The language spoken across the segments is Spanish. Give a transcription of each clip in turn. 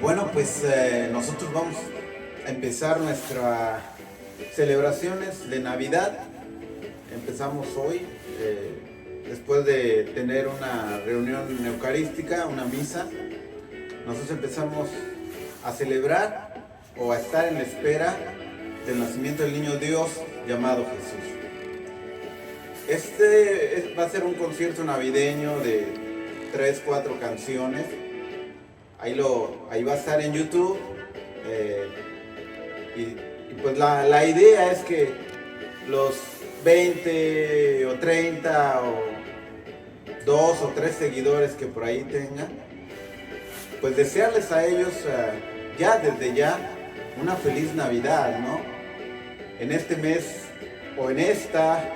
Bueno, pues nosotros vamos a empezar nuestras celebraciones de Navidad. Empezamos hoy, después de tener una reunión eucarística, una misa. Nosotros empezamos a celebrar o a estar en la espera del nacimiento del niño Dios llamado Jesús. Va a ser un concierto navideño de 3-4 canciones. Ahí va a estar en YouTube. Y pues la idea es que los 20 o 30 o 2 o 3 seguidores que por ahí tengan, pues desearles a ellos desde ya una feliz Navidad, ¿no? En este mes o en esta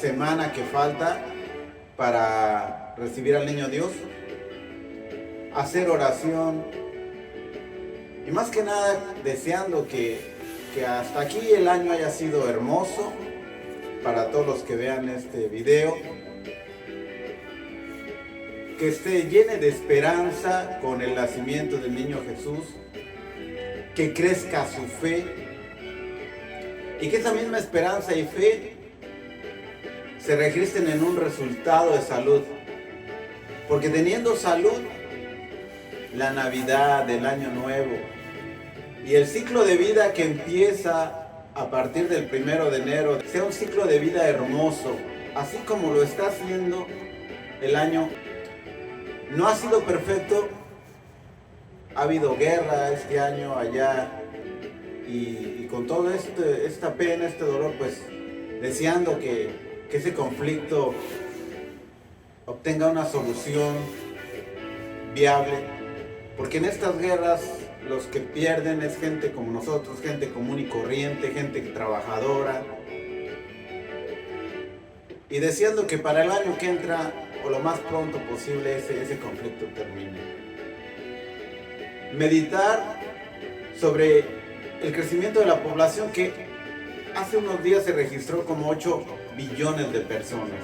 semana que falta para recibir al niño Dios, hacer oración y más que nada deseando que hasta aquí el año haya sido hermoso para todos los que vean este video, que esté lleno de esperanza con el nacimiento del niño Jesús, que crezca su fe y que esa misma esperanza y fe se registren en un resultado de salud, porque teniendo salud, la Navidad, el Año Nuevo y el ciclo de vida que empieza a partir del 1 de enero sea un ciclo de vida hermoso, así como lo está haciendo el año. No ha sido perfecto, ha habido guerra este año allá y con todo esta pena, este dolor, pues deseando que ese conflicto obtenga una solución viable. Porque en estas guerras los que pierden es gente como nosotros, gente común y corriente, gente trabajadora. Y deseando que para el año que entra, o lo más pronto posible, ese conflicto termine. Meditar sobre el crecimiento de la población, que hace unos días se registró como 8 billones de personas.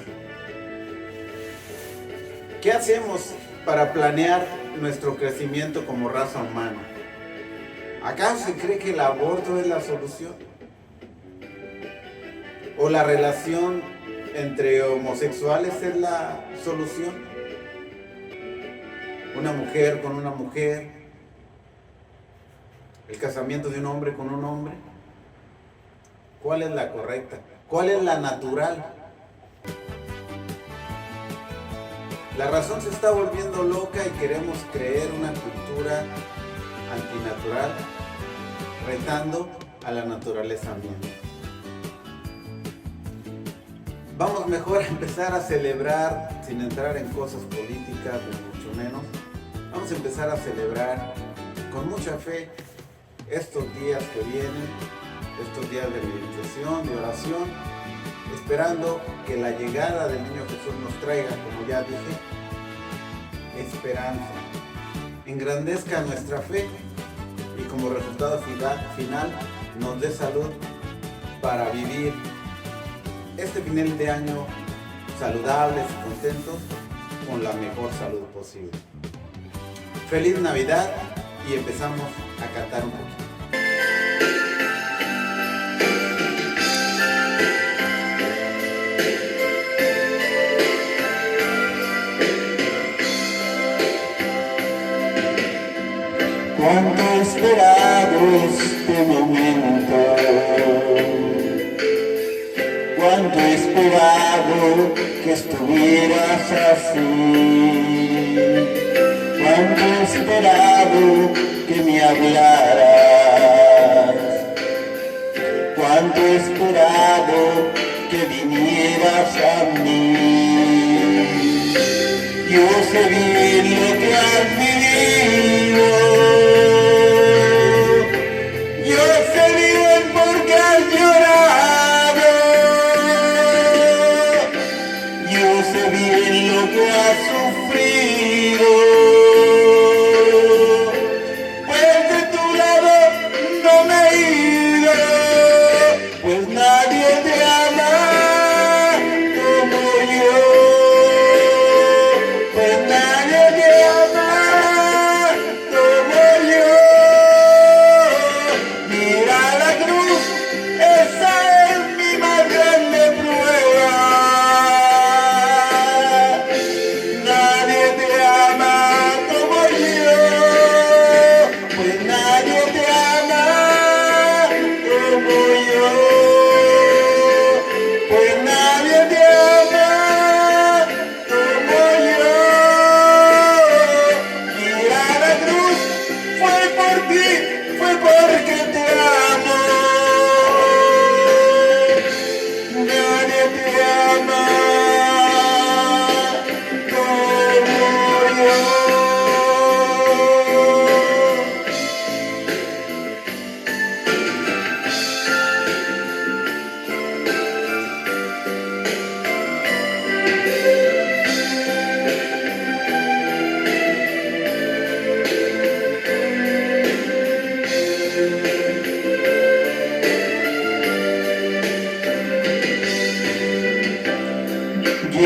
¿Qué hacemos para planear nuestro crecimiento como raza humana? ¿Acaso se cree que el aborto es la solución? ¿O la relación entre homosexuales es la solución? ¿Una mujer con una mujer? ¿El casamiento de un hombre con un hombre? ¿Cuál es la correcta? ¿Cuál es la natural? La razón se está volviendo loca y queremos creer una cultura antinatural, retando a la naturaleza misma. Vamos mejor a empezar a celebrar, sin entrar en cosas políticas, ni mucho menos. Vamos a empezar a celebrar con mucha fe estos días que vienen, estos días de meditación, de oración, esperando que la llegada del niño Jesús nos traiga, como ya dije, esperanza, engrandezca nuestra fe y como resultado final nos dé salud para vivir este final de año saludables y contentos con la mejor salud posible. Feliz Navidad y empezamos a cantar un poquito. Cuánto he esperado este momento, cuánto he esperado que estuvieras así, cuánto he esperado que me hablaras, cuánto he esperado que vinieras a mí. Yo sé bien lo que has vivido. Sufrido, pues de tu lado no me he ido, pues nadie te ama como yo, pues nadie te ama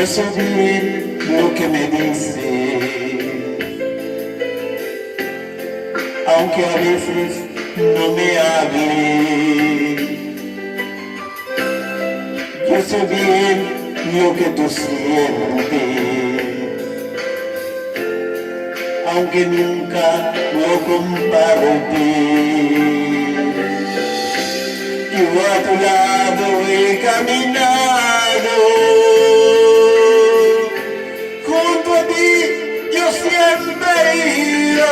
yo sé bien lo que me dices, aunque a veces no me hables. Yo sé bien lo que tú sientes, aunque nunca lo compartí. Yo a tu lado he caminado, junto a ti yo siempre he ido,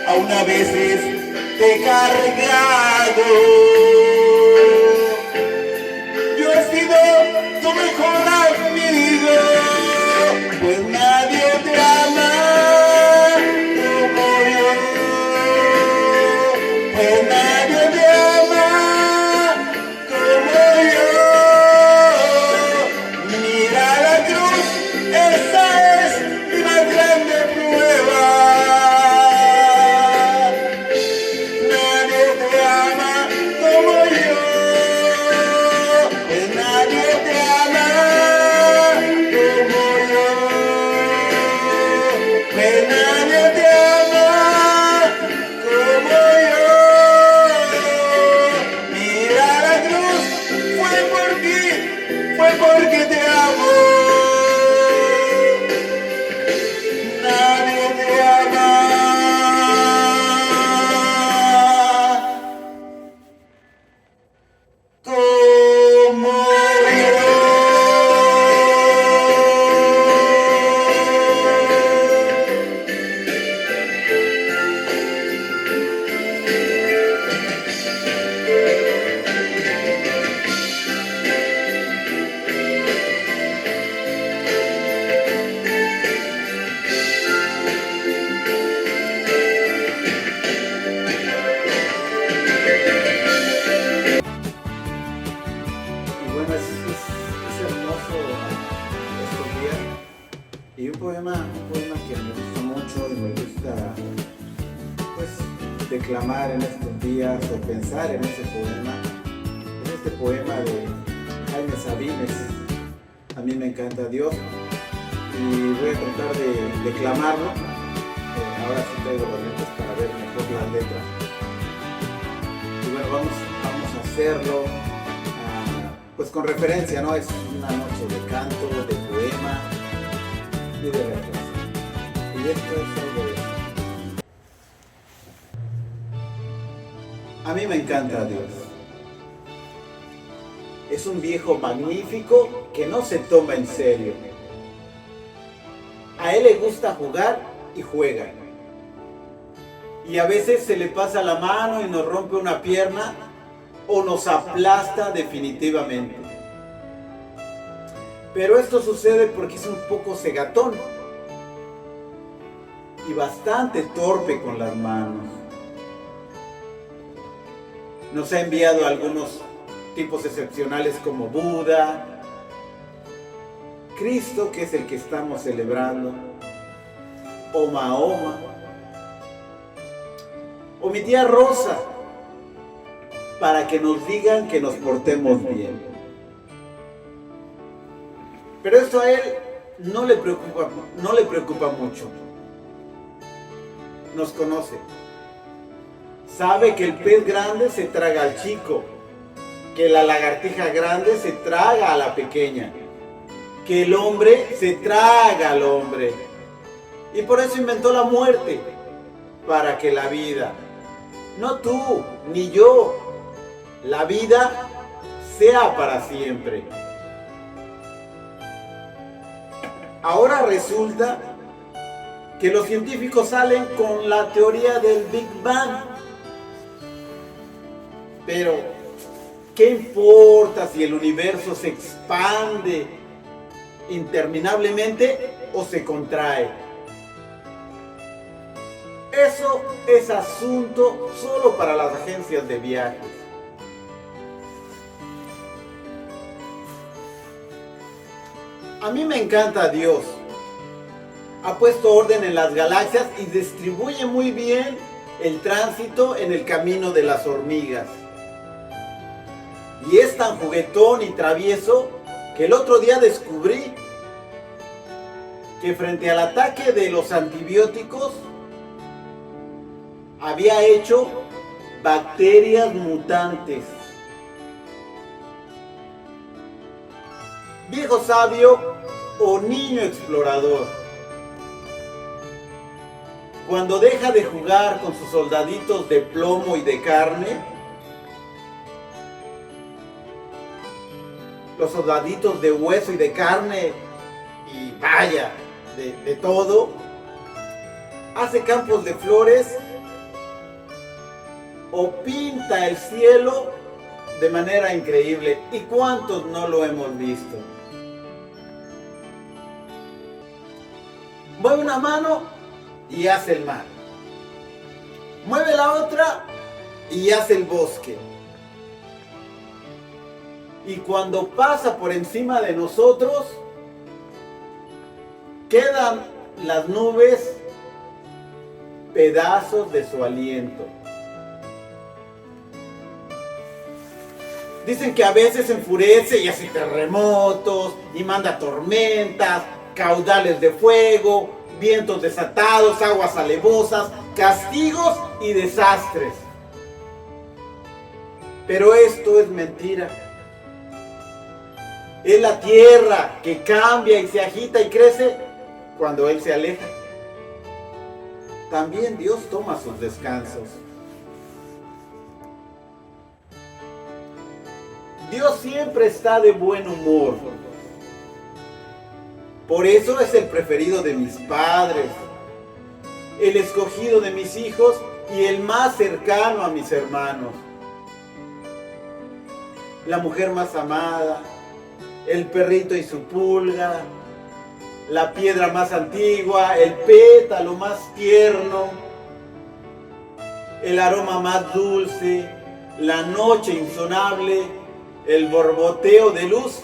aún a veces te he cargado. Yo he sido tu mejor amigo, pues nadie te ama como yo, pues nadie te ama como yo. Mira la cruz, esa es mi más grande prueba. Nadie te ama como yo, pues nadie te ama como yo, pues nadie te ama como yo. Mira la cruz, fue por ti, fue porque te amo. Nadie te ama como yo. Y bueno, es hermoso estos días. Y un poema que me gusta mucho y me gusta pues declamar en estos días o pensar en ese poema. Es este poema de Jaime Sabines. A mí me encanta Dios y voy a tratar de declamarlo. Ahora sí traigo los lentes para ver mejor las letras. Y bueno, vamos a hacerlo pues con referencia, ¿no? Es una noche de canto, de poema y de letras. Y esto es algo de eso. A mí me encanta Dios. Es un viejo magnífico que no se toma en serio. A él le gusta jugar y juega. Y a veces se le pasa la mano y nos rompe una pierna o nos aplasta definitivamente. Pero esto sucede porque es un poco cegatón y bastante torpe con las manos. Nos ha enviado algunos tipos excepcionales como Buda, Cristo, que es el que estamos celebrando, o Mahoma, o mi tía Rosa, para que nos digan que nos portemos bien. Pero esto a él no le preocupa mucho. Nos conoce. Sabe que el pez grande se traga al chico, que la lagartija grande se traga a la pequeña, que el hombre se traga al hombre. Y por eso inventó la muerte, para que la vida, no tú ni yo, la vida sea para siempre. Ahora resulta que los científicos salen con la teoría del Big Bang. Pero, ¿qué importa si el universo se expande interminablemente o se contrae? Eso es asunto solo para las agencias de viajes. A mí me encanta Dios. Ha puesto orden en las galaxias y distribuye muy bien el tránsito en el camino de las hormigas. Y es tan juguetón y travieso que el otro día descubrí que frente al ataque de los antibióticos había hecho bacterias mutantes. Viejo sabio o niño explorador, cuando deja de jugar con sus soldaditos de plomo y de carne, los soldaditos de hueso y de carne, y vaya, de todo, hace campos de flores o pinta el cielo de manera increíble. ¿Y cuántos no lo hemos visto? Mueve una mano y hace el mar. Mueve la otra y hace el bosque. Y cuando pasa por encima de nosotros, quedan las nubes pedazos de su aliento. Dicen que a veces se enfurece y hace terremotos y manda tormentas, caudales de fuego, vientos desatados, aguas alevosas, castigos y desastres. Pero esto es mentira. Es la tierra que cambia y se agita y crece cuando Él se aleja. También Dios toma sus descansos. Dios siempre está de buen humor. Por eso es el preferido de mis padres, el escogido de mis hijos y el más cercano a mis hermanos. La mujer más amada, el perrito y su pulga, la piedra más antigua, el pétalo más tierno, el aroma más dulce, la noche insonable, el borboteo de luz,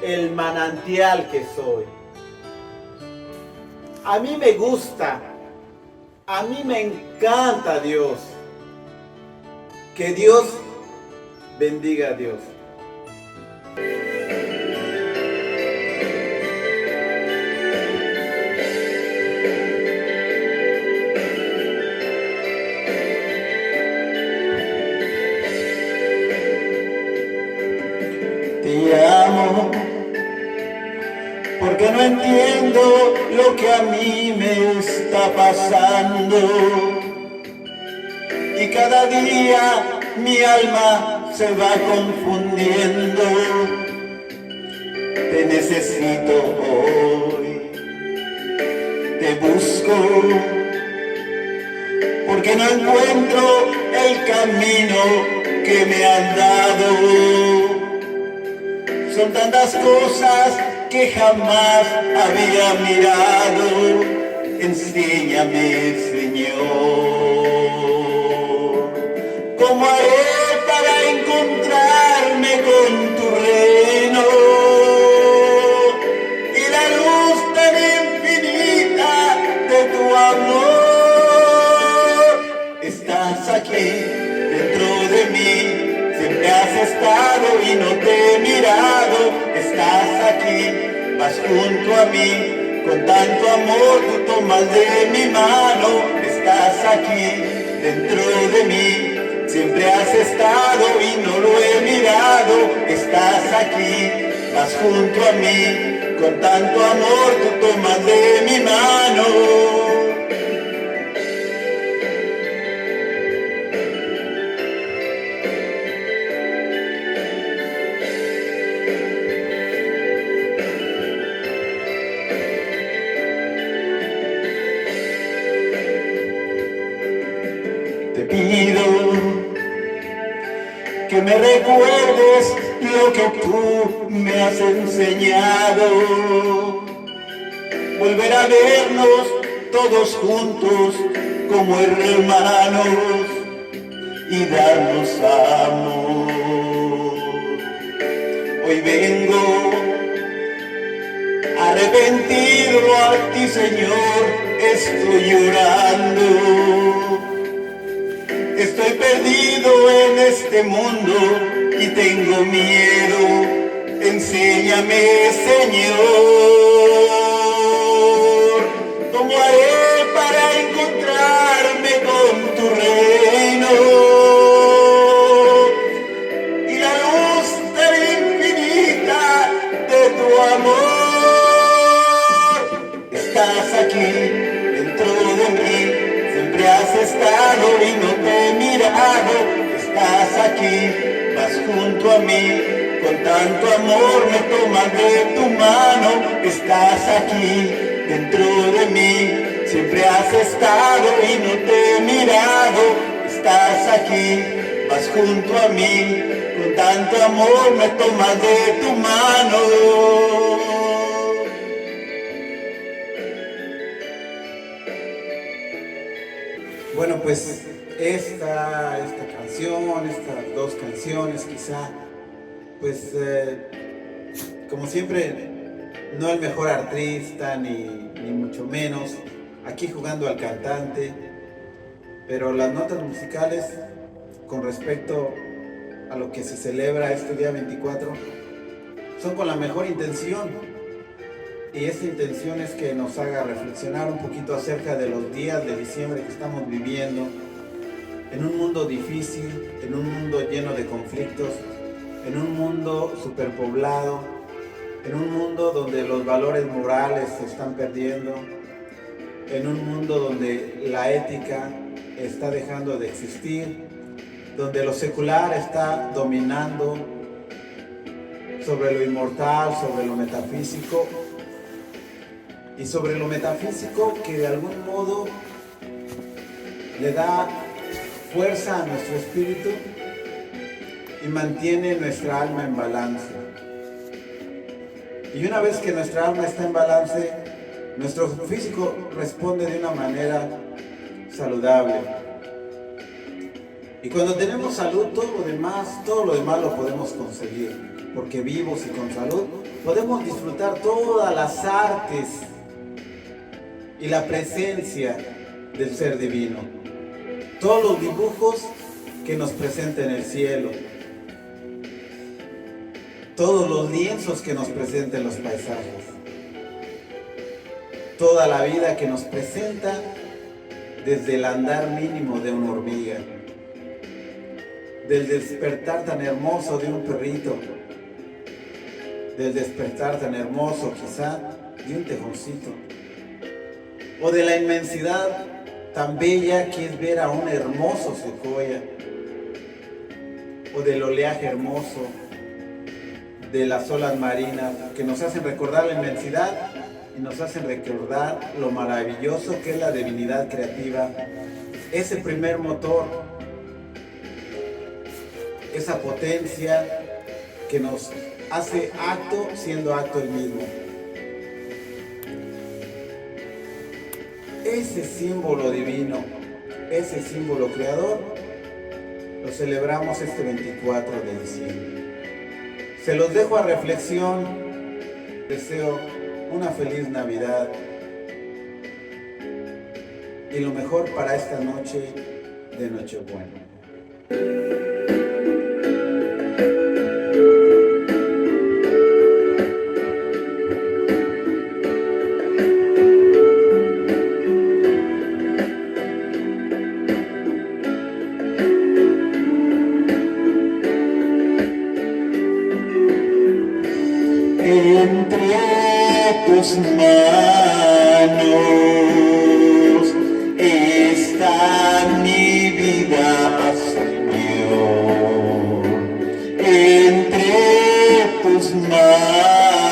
el manantial que soy. A mí me gusta, a mí me encanta Dios. Que Dios bendiga a Dios. Te amo porque no entiendo lo que a mí me está pasando y cada día mi alma se va confundiendo. Te necesito hoy, te busco porque no encuentro el camino que me han dado. Son tantas cosas que jamás había mirado. Enséñame, Señor, ¿cómo haré para encontrarme con tu reino? Y la luz tan infinita de tu amor. Estás aquí dentro de mí, siempre has estado y no te he mirado. Estás aquí, vas junto a mí, con tanto amor tú tomas de mi mano. Estás aquí dentro de mí, siempre has estado y no lo he mirado. Estás aquí, vas junto a mí, con tanto amor tú tomas de mi mano. Te pido que me recuerdes lo que tú me has enseñado. Volver a vernos todos juntos como hermanos y darnos amor. Hoy vengo arrepentido a ti, Señor, estoy llorando. Estoy perdido en este mundo y tengo miedo. Enséñame, Señor, cómo haré para encontrarme con tu reino y la luz tan infinita de tu amor. Estás aquí dentro de mí, siempre has estado y no te he mirado. Estás aquí, vas junto a mí, con tanto amor me tomas de tu mano. Estás aquí dentro de mí, siempre has estado y no te he mirado. Estás aquí, vas junto a mí, con tanto amor me tomas de tu mano. Bueno, pues esta canción, estas dos canciones quizá, pues como siempre, no el mejor artista ni mucho menos, aquí jugando al cantante, pero las notas musicales con respecto a lo que se celebra este día 24 son con la mejor intención. Y esta intención es que nos haga reflexionar un poquito acerca de los días de diciembre que estamos viviendo, en un mundo difícil, en un mundo lleno de conflictos, en un mundo superpoblado, en un mundo donde los valores morales se están perdiendo, en un mundo donde la ética está dejando de existir, donde lo secular está dominando sobre lo inmortal, sobre lo metafísico, y sobre lo metafísico que de algún modo le da fuerza a nuestro espíritu y mantiene nuestra alma en balance. Y una vez que nuestra alma está en balance, nuestro físico responde de una manera saludable. Y cuando tenemos salud, todo lo demás lo podemos conseguir, porque vivos y con salud podemos disfrutar todas las artes y la presencia del ser divino, todos los dibujos que nos presenta en el cielo, todos los lienzos que nos presenta en los paisajes, toda la vida que nos presenta desde el andar mínimo de una hormiga, del despertar tan hermoso de un perrito, del despertar tan hermoso quizá de un tejoncito, o de la inmensidad tan bella que es ver a un hermoso secuoya, o del oleaje hermoso de las olas marinas que nos hacen recordar la inmensidad y nos hacen recordar lo maravilloso que es la divinidad creativa, ese primer motor, esa potencia que nos hace acto siendo acto el mismo. Ese símbolo divino, ese símbolo creador, lo celebramos este 24 de diciembre. Se los dejo a reflexión. Deseo una feliz Navidad y lo mejor para esta noche de Nochebuena. Entre tus manos está mi vida, Señor. Entre tus manos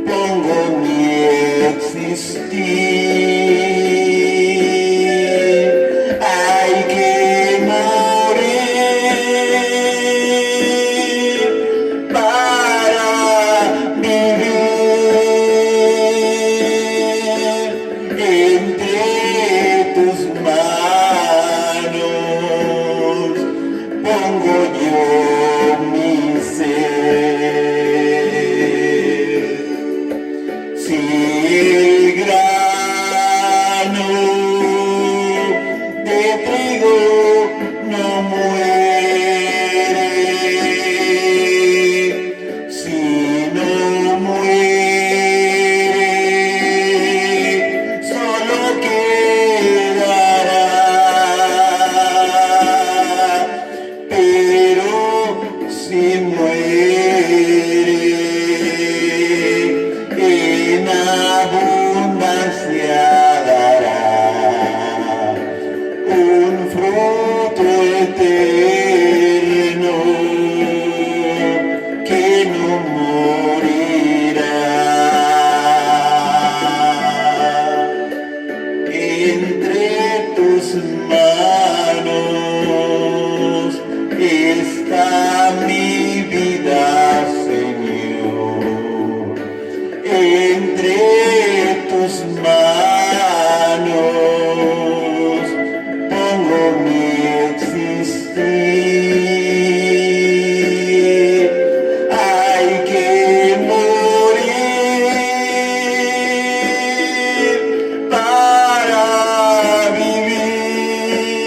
pongo mi existir. Hay que morir para vivir. Entre tus manos pongo yo mi ser. Si el grano de trigo no muere, entre tus manos pongo mi existir. Hay que morir para vivir.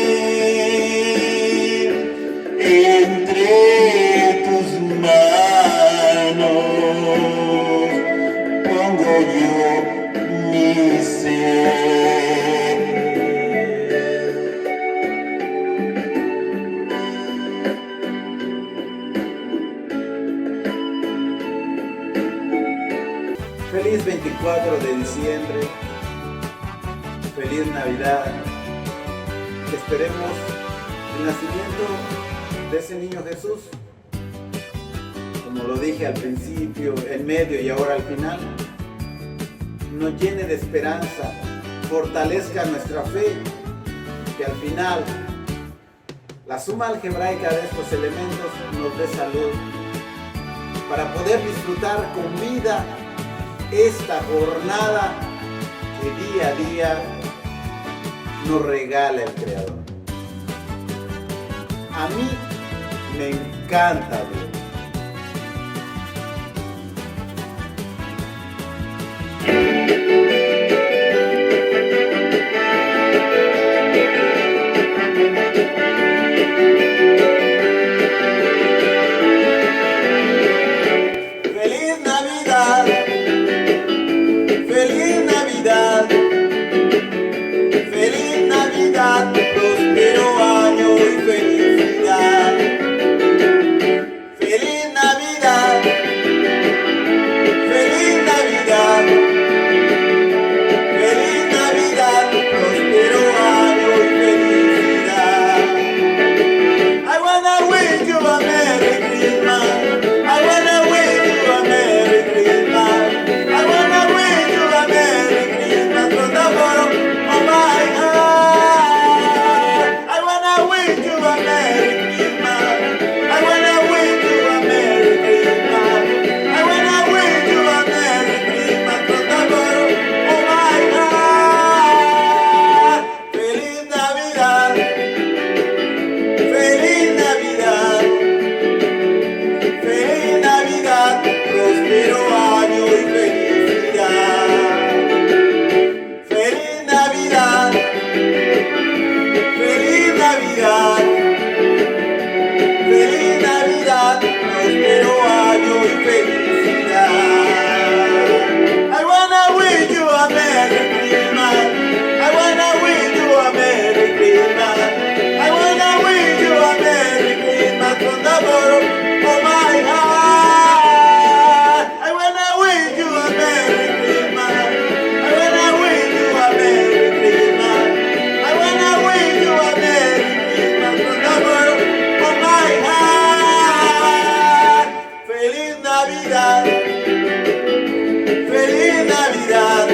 Entre tus manos pongo yo mi ser. Feliz 24 de diciembre, feliz Navidad, que esperemos el nacimiento de ese niño Jesús, como lo dije al principio, en medio y ahora al final, nos llene de esperanza, fortalezca nuestra fe, que al final la suma algebraica de estos elementos nos dé salud, para poder disfrutar con vida esta jornada que día a día nos regala el Creador. A mí me encanta Dios. Feliz Navidad, feliz Navidad, feliz Navidad, próspero año y felicidad. Feliz Navidad, feliz Navidad, feliz Navidad, próspero año y felicidad. I wanna wish you a Merry Christmas. I wanna wish you a Merry Christmas. I wanna wish you a Merry Christmas from the bottom of my heart. I wanna wish you a Merry Christmas. I wanna wish you a Merry Christmas. I wanna wish you a Merry Christmas from the bottom of my heart. Feliz Navidad. Feliz Navidad. Feliz Navidad, próspero año y felicidad. Feliz Navidad, feliz Navidad, feliz Navidad, próspero año y felicidad. I wanna wish you a Merry Christmas. I wanna wish you a Merry Christmas. I wanna wish you a Merry Christmas from the bottom of my heart. I wanna wish you a Merry Christmas. I wanna wish you a Merry Christmas. I wanna wish you a Merry Christmas from the bottom of my heart. Feliz Navidad. Feliz Navidad.